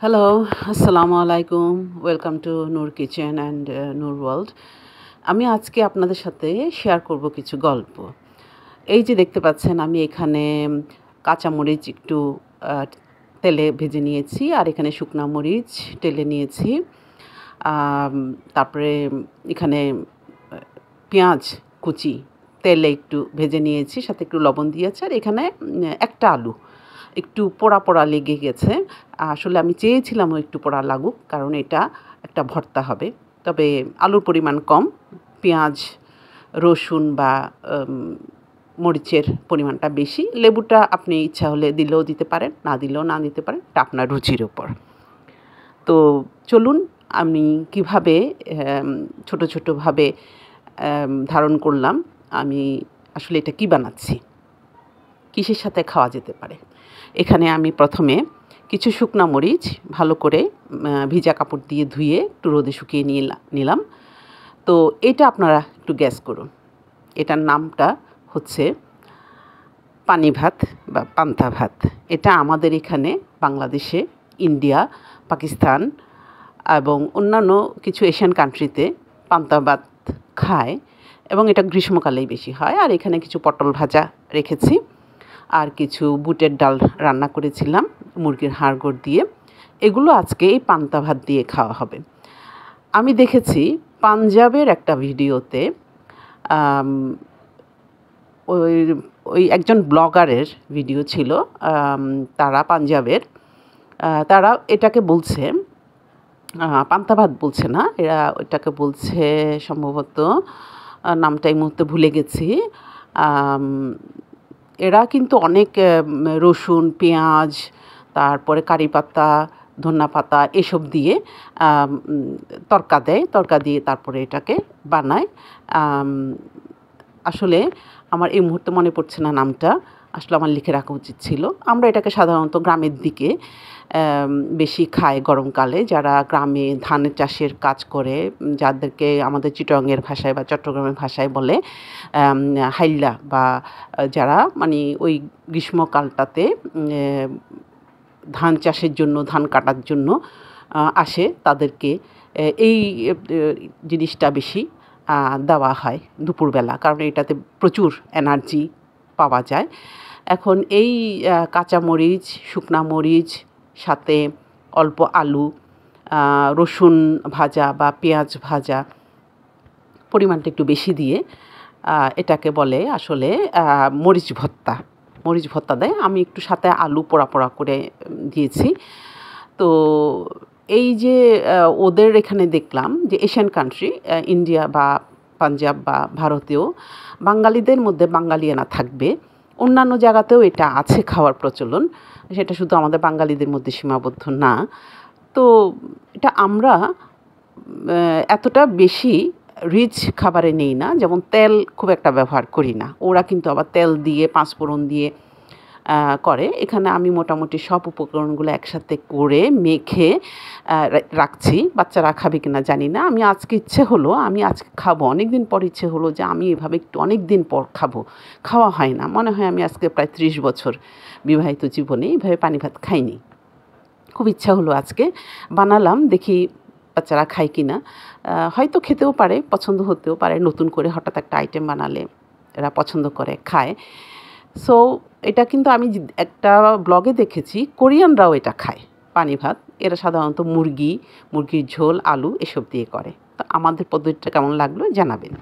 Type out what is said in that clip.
Hello, আসসালামু আলাইকুম। Welcome to Noor kitchen and Noor world. আমি আজকে আপনাদের সাথে শেয়ার করব কিছু গল্প। এই যে দেখতে পাচ্ছেন আমি এখানে কাঁচামরিচ একটু তেলে ভেজে নিয়েছি, আর এখানে শুকনা মরিচ টেলে নিয়েছি। তারপরে এখানে পেঁয়াজ কুচি তেলে একটু ভেজে নিয়েছি, সাথে একটু লবণ দিয়েছি। আর এখানে একটা আলু একটু পোড়া পোড়া লেগে গেছে। আসলে আমি চেয়েছিলামও একটু পোড়া লাগুক, কারণ এটা একটা ভর্তা হবে। তবে আলুর পরিমাণ কম, পেঁয়াজ রসুন বা মরিচের পরিমাণটা বেশি। লেবুটা আপনি ইচ্ছা হলে দিলেও দিতে পারেন, না দিলেও না দিতে পারেন, এটা আপনার রুচির ওপর। তো চলুন আমি কিভাবে ছোটো ছোটোভাবে ধারণ করলাম, আমি আসলে এটা কী বানাচ্ছি, কিসের সাথে খাওয়া যেতে পারে। এখানে আমি প্রথমে কিছু শুকনা মরিচ ভালো করে ভিজা কাপড় দিয়ে ধুয়ে একটু রোদে শুকিয়ে নিলাম। তো এটা আপনারা একটু গ্যাস করুন। এটার নামটা হচ্ছে পানি ভাত বা পান্তা ভাত। এটা আমাদের এখানে বাংলাদেশে, ইন্ডিয়া, পাকিস্তান এবং অন্যান্য কিছু এশিয়ান কান্ট্রিতে পান্তা ভাত খায়, এবং এটা গ্রীষ্মকালেই বেশি হয়। আর এখানে কিছু পটল ভাজা রেখেছি, আর কিছু বুটের ডাল রান্না করেছিলাম মুরগির হাড়গোড় দিয়ে। এগুলো আজকে এই পান্তা ভাত দিয়ে খাওয়া হবে। আমি দেখেছি পাঞ্জাবের একটা ভিডিওতে ওই ওই একজন ব্লগারের ভিডিও ছিল। তারা পাঞ্জাবের, তারা এটাকে বলছে পান্তা ভাত বলছে না, এরা ওইটাকে বলছে সম্ভবত, নামটা এই মুহূর্তে ভুলে গেছি। এরা কিন্তু অনেক রসুন, পেঁয়াজ, তারপরে কারি পাতা, ধনিয়া পাতা এসব দিয়ে তড়কা দিয়ে তারপরে এটাকে বানায়। আসলে আমার এই মুহূর্তে মনে পড়ছে না নামটা, আসলে আমার লিখে রাখা উচিত ছিল। আমরা এটাকে সাধারণত গ্রামের দিকে বেশি খায় গরমকালে, যারা গ্রামে ধানের চাষের কাজ করে, যাদেরকে আমাদের চিটাগংয়ের ভাষায় বা চট্টগ্রামের ভাষায় বলে হাইল্লা, বা যারা মানে ওই গ্রীষ্মকালটাতে ধান চাষের জন্য, ধান কাটার জন্য আসে, তাদেরকে এই জিনিসটা বেশি দেওয়া হয় দুপুরবেলা, কারণ এটাতে প্রচুর এনার্জি পাওয়া যায়। এখন এই কাঁচামরিচ, শুকনা মরিচ, সাথে অল্প আলু, রসুন ভাজা বা পেঁয়াজ ভাজা পরিমাণটা একটু বেশি দিয়ে এটাকে বলে আসলে মরিচ ভর্তা দেয়। আমি একটু সাথে আলু পোড়া পোড়া করে দিয়েছি। তো এই যে ওদের এখানে দেখলাম যে এশিয়ান কান্ট্রি, ইন্ডিয়া বা পাঞ্জাব বা ভারতেও বাঙালিদের মধ্যে বাঙালিয়ানা থাকবে, অন্যান্য জায়গাতেও এটা আছে খাওয়ার প্রচলন, সেটা শুধু আমাদের বাঙালিদের মধ্যে সীমাবদ্ধ না। তো এটা আমরা এতটা বেশি রিচ খাবারে নেই না, যেমন তেল খুব একটা ব্যবহার করি না। ওরা কিন্তু আবার তেল দিয়ে, পাঁচফোড়ন দিয়ে করে। এখানে আমি মোটামুটি সব উপকরণগুলো একসাথে করে মেখে রাখছি। বাচ্চারা খাবে কিনা জানি না। আমি আজকে খাবো, অনেক দিন পর ইচ্ছে হলো যে আমি এভাবে একটু অনেক দিন পর খাবো। খাওয়া হয় না, মনে হয় আমি আজকে প্রায় 30 বছর বিবাহিত জীবনে এভাবে পানি ভাত খাইনি। খুব ইচ্ছা হলো আজকে, বানালাম, দেখি বাচ্চারা খায় কি না। হয়তো খেতেও পারে, পছন্দ হতেও পারে। নতুন করে হঠাৎ একটা আইটেম বানালে এরা পছন্দ করে, খায়। সো এটা কিন্তু আমি একটা ব্লগে দেখেছি, কোরিয়ানরাও এটা খায় পানি ভাত। এরা সাধারণত মুরগির ঝোল, আলু এসব দিয়ে করে। তো আমাদের পদ্ধতিটা কেমন লাগলো জানাবেন।